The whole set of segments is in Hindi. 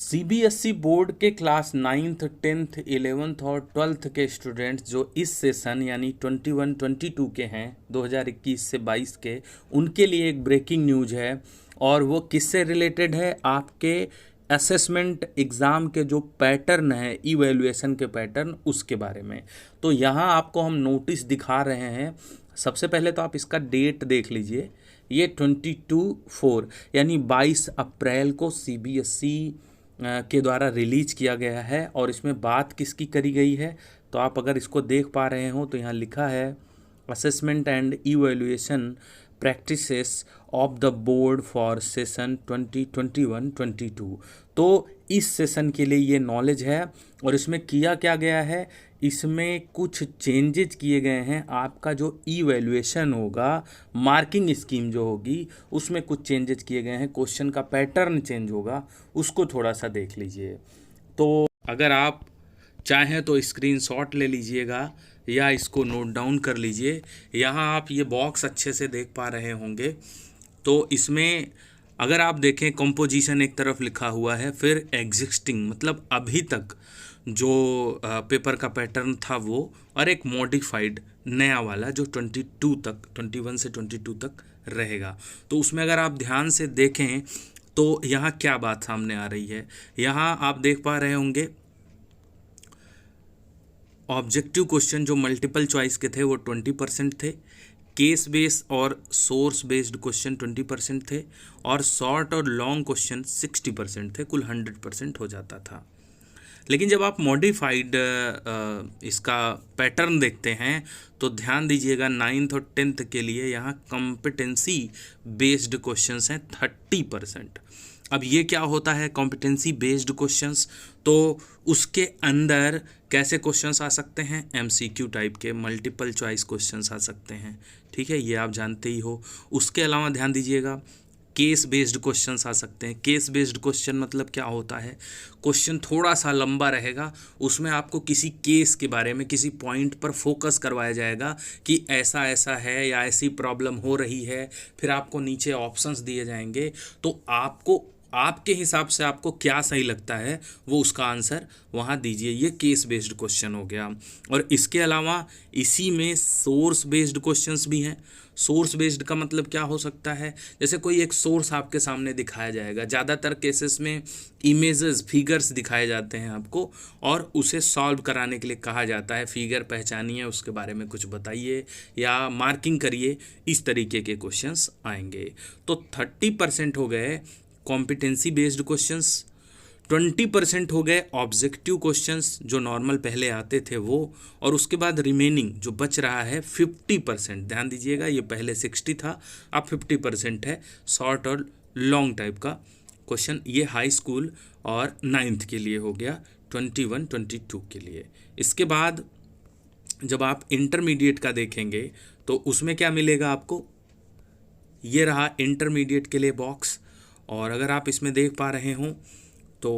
सीबीएसई बोर्ड के क्लास 9th 10th 11th और 12th के स्टूडेंट्स जो इस सेशन यानी 21-22 के हैं 2021 से 22 के, उनके लिए एक ब्रेकिंग न्यूज है। और वो किससे रिलेटेड है? आपके असेसमेंट एग्ज़ाम के जो पैटर्न है, इवैल्यूएशन के पैटर्न, उसके बारे में। तो यहाँ आपको हम नोटिस दिखा रहे हैं। सबसे पहले तो आप इसका डेट देख लीजिए। ये 22/4 यानी 22 अप्रैल को सीबीएसई के द्वारा रिलीज किया गया है। और इसमें बात किसकी करी गई है? तो आप अगर इसको देख पा रहे हो तो यहाँ लिखा है assessment and evaluation practices of the board for session 2021-22। तो इस सेशन के लिए ये नॉलेज है। और इसमें किया क्या गया है, इसमें कुछ चेंजेज किए गए हैं। आपका जो इवैल्यूएशन होगा, मार्किंग स्कीम जो होगी, उसमें कुछ चेंजेज किए गए हैं। क्वेश्चन का पैटर्न चेंज होगा, उसको थोड़ा सा देख लीजिए। तो अगर आप चाहें तो स्क्रीनशॉट ले लीजिएगा या इसको नोट डाउन कर लीजिए। यहाँ आप ये बॉक्स अच्छे से देख पा रहे होंगे। तो इसमें अगर आप देखें, कंपोजिशन एक तरफ लिखा हुआ है, फिर एग्जिस्टिंग मतलब अभी तक जो पेपर का पैटर्न था वो, और एक मॉडिफाइड नया वाला जो 22 तक 21 से 22 तक रहेगा। तो उसमें अगर आप ध्यान से देखें तो यहाँ क्या बात सामने आ रही है। यहाँ आप देख पा रहे होंगे ऑब्जेक्टिव क्वेश्चन जो मल्टीपल चॉइस के थे वो 20% थे, केस बेस और सोर्स बेस्ड क्वेश्चन 20% थे, और शॉर्ट और लॉन्ग क्वेश्चन 60% थे। कुल 100% हो जाता था। लेकिन जब आप मॉडिफाइड इसका पैटर्न देखते हैं तो ध्यान दीजिएगा, 9th और 10th के लिए यहाँ कॉम्पिटेंसी बेस्ड क्वेश्चंस हैं 30%। अब ये क्या होता है कॉम्पिटेंसी बेस्ड क्वेश्चंस? तो उसके अंदर कैसे क्वेश्चंस आ सकते हैं? एमसीक्यू टाइप के मल्टीपल चॉइस क्वेश्चंस आ सकते हैं, ठीक है, ये आप जानते ही हो। उसके अलावा ध्यान दीजिएगा, केस बेस्ड क्वेश्चंस आ सकते हैं। केस बेस्ड क्वेश्चन मतलब क्या होता है? क्वेश्चन थोड़ा सा लंबा रहेगा, उसमें आपको किसी केस के बारे में, किसी पॉइंट पर फोकस करवाया जाएगा कि ऐसा ऐसा है या ऐसी प्रॉब्लम हो रही है। फिर आपको नीचे ऑप्शंस दिए जाएंगे, तो आपको आपके हिसाब से आपको क्या सही लगता है वो उसका आंसर वहाँ दीजिए। ये केस बेस्ड क्वेश्चन हो गया। और इसके अलावा इसी में सोर्स बेस्ड क्वेश्चंस भी हैं। सोर्स बेस्ड का मतलब क्या हो सकता है? जैसे कोई एक सोर्स आपके सामने दिखाया जाएगा, ज़्यादातर केसेस में इमेजेस, फिगर्स दिखाए जाते हैं आपको, और उसे सॉल्व कराने के लिए कहा जाता है, फिगर पहचानिए, उसके बारे में कुछ बताइए या मार्किंग करिए। इस तरीके के क्वेश्चंस आएंगे। तो 30% हो गए कॉम्पिटेंसी बेस्ड क्वेश्चंस, 20% हो गए ऑब्जेक्टिव क्वेश्चंस जो नॉर्मल पहले आते थे वो, और उसके बाद रिमेनिंग जो बच रहा है 50%। ध्यान दीजिएगा, ये पहले 60 था, अब 50% है शॉर्ट और लॉन्ग टाइप का क्वेश्चन। ये हाई स्कूल और 9th के लिए हो गया, 21-22 के लिए। इसके बाद जब आप इंटरमीडिएट का देखेंगे तो उसमें क्या मिलेगा आपको? ये रहा इंटरमीडिएट के लिए बॉक्स। और अगर आप इसमें देख पा रहे हों तो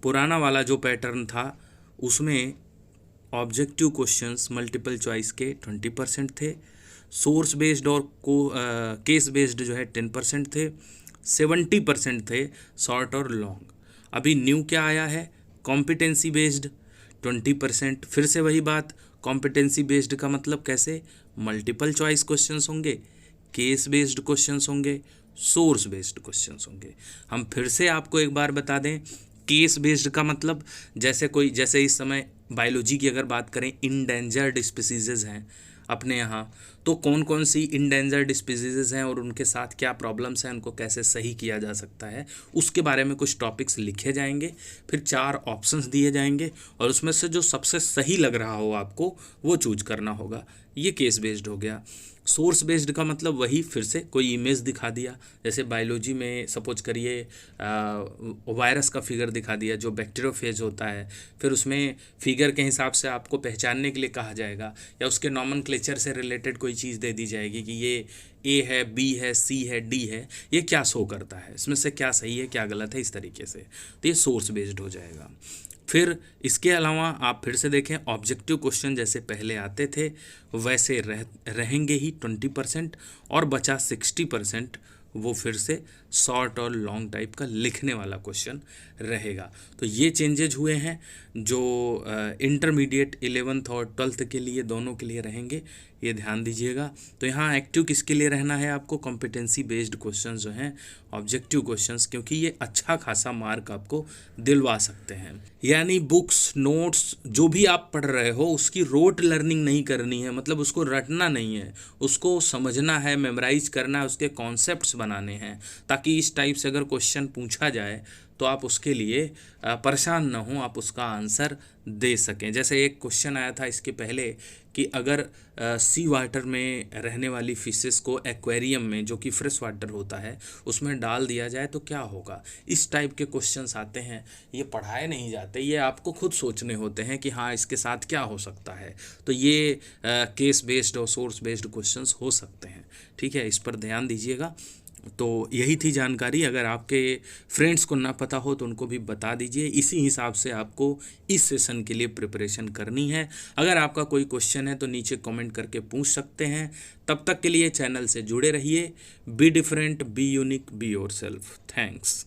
पुराना वाला जो पैटर्न था उसमें ऑब्जेक्टिव क्वेश्चंस मल्टीपल चॉइस के 20% थे, सोर्स बेस्ड और केस बेस्ड जो है 10% थे, 70% थे शॉर्ट और लॉन्ग। अभी न्यू क्या आया है? Competency based 20%। फिर से वही बात, कॉम्पिटेंसी बेस्ड का मतलब कैसे? मल्टीपल चॉइस क्वेश्चंस होंगे, केस बेस्ड क्वेश्चंस होंगे, सोर्स बेस्ड क्वेश्चंस होंगे। हम फिर से आपको एक बार बता दें, केस बेस्ड का मतलब जैसे इस समय बायोलॉजी की अगर बात करें, इंडेंजर्ड स्पीसीज़ हैं अपने यहाँ, तो कौन कौन सी इंडेंजर्ड स्पीसीज़ हैं और उनके साथ क्या प्रॉब्लम्स हैं, उनको कैसे सही किया जा सकता है, उसके बारे में कुछ टॉपिक्स लिखे जाएंगे। फिर 4 ऑप्शंस दिए जाएंगे और उसमें से जो सबसे सही लग रहा हो आपको वो चूज करना होगा। ये केस बेस्ड हो गया। सोर्स बेस्ड का मतलब वही, फिर से कोई इमेज दिखा दिया, जैसे बायोलॉजी में सपोज करिए वायरस का फिगर दिखा दिया जो बैक्टीरियोफेज होता है, फिर उसमें फिगर के हिसाब से आपको पहचानने के लिए कहा जाएगा, या उसके नॉमेनक्लेचर से रिलेटेड कोई चीज़ दे दी जाएगी कि ये ए है, बी है, सी है, डी है, ये क्या शो करता है, इसमें से क्या सही है क्या गलत है, इस तरीके से। तो ये सोर्स बेस्ड हो जाएगा। फिर इसके अलावा आप फिर से देखें, ऑब्जेक्टिव क्वेश्चन जैसे पहले आते थे वैसे रहेंगे ही 20%, और बचा 60% वो फिर से शॉर्ट और लॉन्ग टाइप का लिखने वाला क्वेश्चन रहेगा। तो ये चेंजेज हुए हैं जो इंटरमीडिएट 11th और 12th के लिए दोनों के लिए रहेंगे, ये ध्यान दीजिएगा। तो यहाँ एक्टिव किसके लिए रहना है आपको, कॉम्पिटेंसी बेस्ड क्वेश्चंस जो हैं, ऑब्जेक्टिव क्वेश्चंस, क्योंकि ये अच्छा खासा मार्क आपको दिलवा सकते हैं। यानी बुक्स नोट्स जो भी आप पढ़ रहे हो उसकी रोट लर्निंग नहीं करनी है, मतलब उसको रटना नहीं है, उसको समझना है, मेमोराइज करना है, उसके कॉन्सेप्ट्स बनाने हैं, ताकि इस टाइप से अगर क्वेश्चन पूछा जाए तो आप उसके लिए परेशान ना हो, आप उसका आंसर दे सकें। जैसे एक क्वेश्चन आया था इसके पहले कि अगर सी वाटर में रहने वाली फिशेस को एक्वेरियम में, जो कि फ्रेश वाटर होता है, उसमें डाल दिया जाए तो क्या होगा। इस टाइप के क्वेश्चंस आते हैं, ये पढ़ाए नहीं जाते, ये आपको खुद सोचने होते हैं कि हाँ इसके साथ क्या हो सकता है। तो ये केस बेस्ड और सोर्स बेस्ड क्वेश्चंस हो सकते हैं, ठीक है, इस पर ध्यान दीजिएगा। तो यही थी जानकारी। अगर आपके फ्रेंड्स को ना पता हो तो उनको भी बता दीजिए। इसी हिसाब से आपको इस सेशन के लिए प्रिपरेशन करनी है। अगर आपका कोई क्वेश्चन है तो नीचे कमेंट करके पूछ सकते हैं। तब तक के लिए चैनल से जुड़े रहिए। Be different, be unique, be yourself. Thanks.